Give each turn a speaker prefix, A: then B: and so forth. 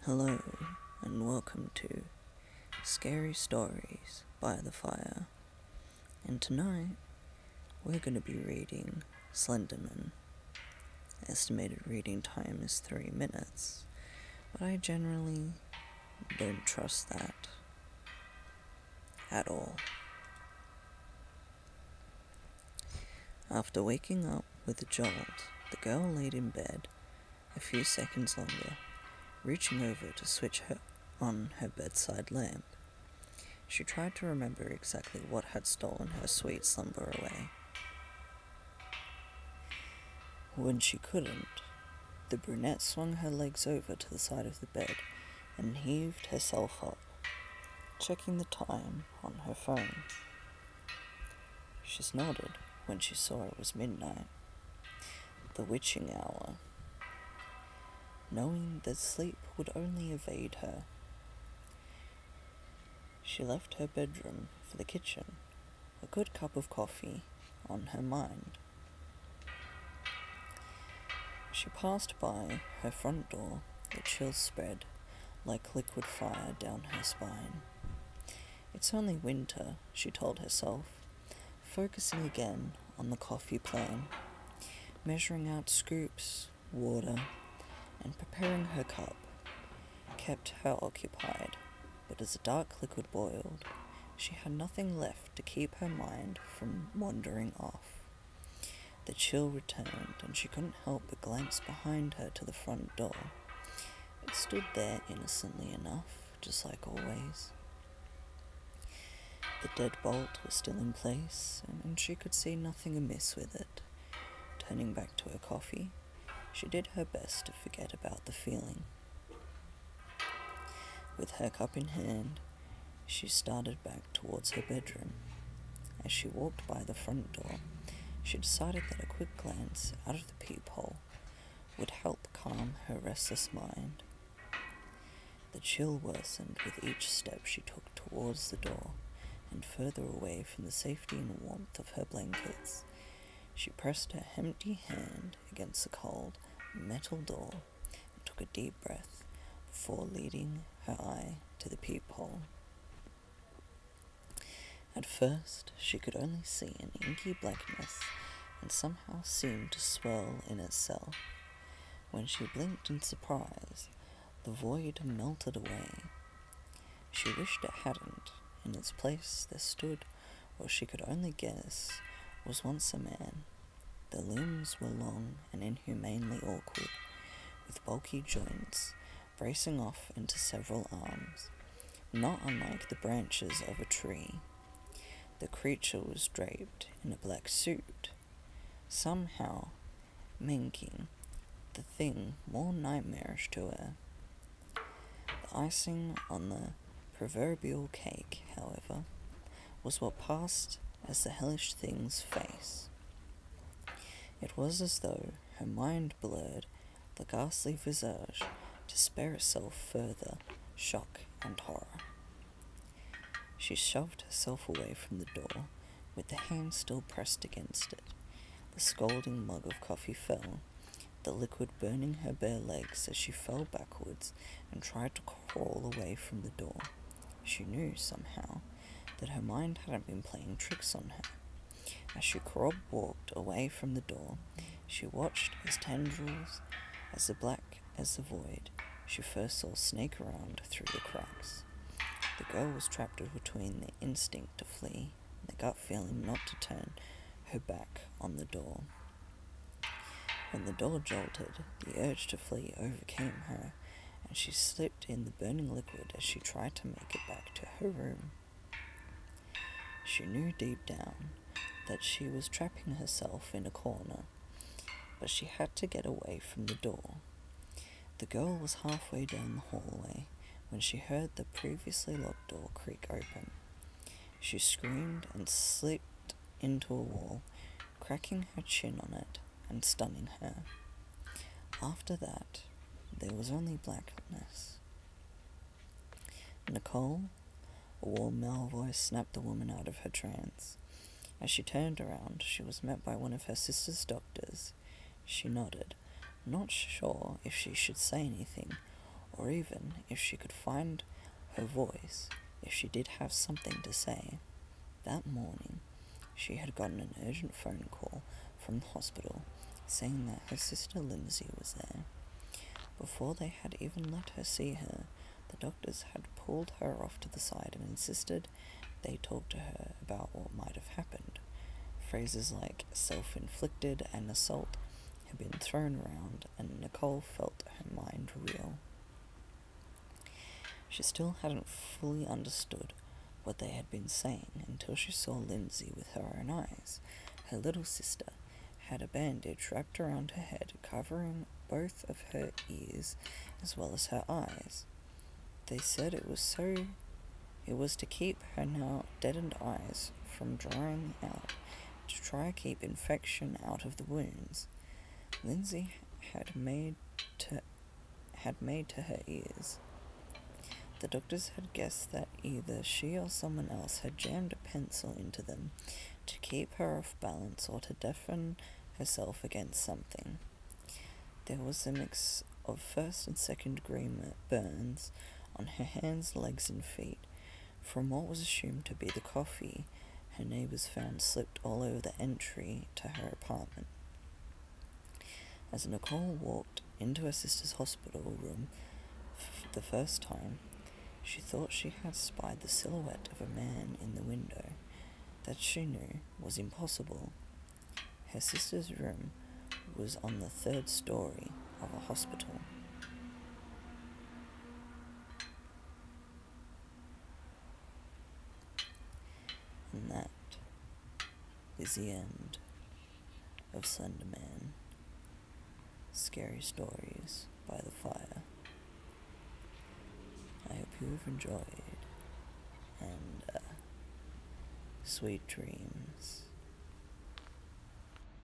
A: Hello, and welcome to Scary Stories by the Fire. And tonight, we're going to be reading Slenderman. Estimated reading time is 3 minutes, but I generally don't trust that at all. After waking up with a jolt, the girl laid in bed a few seconds longer, reaching over to switch on her bedside lamp. She tried to remember exactly what had stolen her sweet slumber away. When she couldn't, the brunette swung her legs over to the side of the bed and heaved herself up, checking the time on her phone. She snorted when she saw it was midnight, the witching hour. Knowing that sleep would only evade her, she left her bedroom for the kitchen, a good cup of coffee on her mind. She passed by her front door, the chill spread like liquid fire down her spine. It's only winter, she told herself, focusing again on the coffee plan, measuring out scoops, water, and preparing her cup kept her occupied, but as the dark liquid boiled, she had nothing left to keep her mind from wandering off. The chill returned, and she couldn't help but glance behind her to the front door. It stood there innocently enough, just like always. The deadbolt was still in place, and she could see nothing amiss with it. Turning back to her coffee, she did her best to forget about the feeling. With her cup in hand, she started back towards her bedroom. As she walked by the front door, she decided that a quick glance out of the peephole would help calm her restless mind. The chill worsened with each step she took towards the door, and further away from the safety and warmth of her blankets. She pressed her empty hand against the cold metal door and took a deep breath before leading her eye to the peephole. At first, she could only see an inky blackness and somehow seemed to swirl in itself. When she blinked in surprise, the void melted away. She wished it hadn't. In its place there stood what she could only guess was once a man. The limbs were long and inhumanely awkward, with bulky joints bracing off into several arms, not unlike the branches of a tree. The creature was draped in a black suit, somehow making the thing more nightmarish to her. The icing on the proverbial cake, however, was what passed as the hellish thing's face. It was as though her mind blurred the ghastly visage to spare itself further shock and horror. She shoved herself away from the door, with the hand still pressed against it. The scalding mug of coffee fell, the liquid burning her bare legs as she fell backwards and tried to crawl away from the door. She knew, somehow, that her mind hadn't been playing tricks on her. As she walked away from the door, she watched as tendrils as black as the void she first saw snake around through the cracks. The girl was trapped between the instinct to flee and the gut feeling not to turn her back on the door. When the door jolted, the urge to flee overcame her, and she slipped in the burning liquid as she tried to make it back to her room. She knew deep down that she was trapping herself in a corner, but she had to get away from the door. The girl was halfway down the hallway when she heard the previously locked door creak open. She screamed and slipped into a wall, cracking her chin on it and stunning her. After that, there was only blackness. "Nicole?" A warm male voice snapped the woman out of her trance. As she turned around, she was met by one of her sister's doctors. She nodded, not sure if she should say anything or even if she could find her voice, if she did have something to say. That morning, she had gotten an urgent phone call from the hospital saying that her sister Lindsay was there. Before they had even let her see her, the doctors had pulled her off to the side and insisted they talk to her about what might have happened. Phrases like self-inflicted and assault had been thrown around, and Nicole felt her mind reel. She still hadn't fully understood what they had been saying until she saw Lindsay with her own eyes. Her little sister had a bandage wrapped around her head, covering both of her ears as well as her eyes. They said it was to keep her now deadened eyes from drying out, to try keep infection out of the wounds Lindsay had made to her ears. The doctors had guessed that either she or someone else had jammed a pencil into them to keep her off balance or to deafen herself against something. There was a mix of first and second degree burns on her hands, legs and feet from what was assumed to be the coffee her neighbours found slipped all over the entry to her apartment. As Nicole walked into her sister's hospital room the first time, she thought she had spied the silhouette of a man in the window. That she knew was impossible. Her sister's room was on the 3rd story of a hospital. And that is the end of Slenderman. Scary Stories by the Fire. I hope you've enjoyed, and sweet dreams.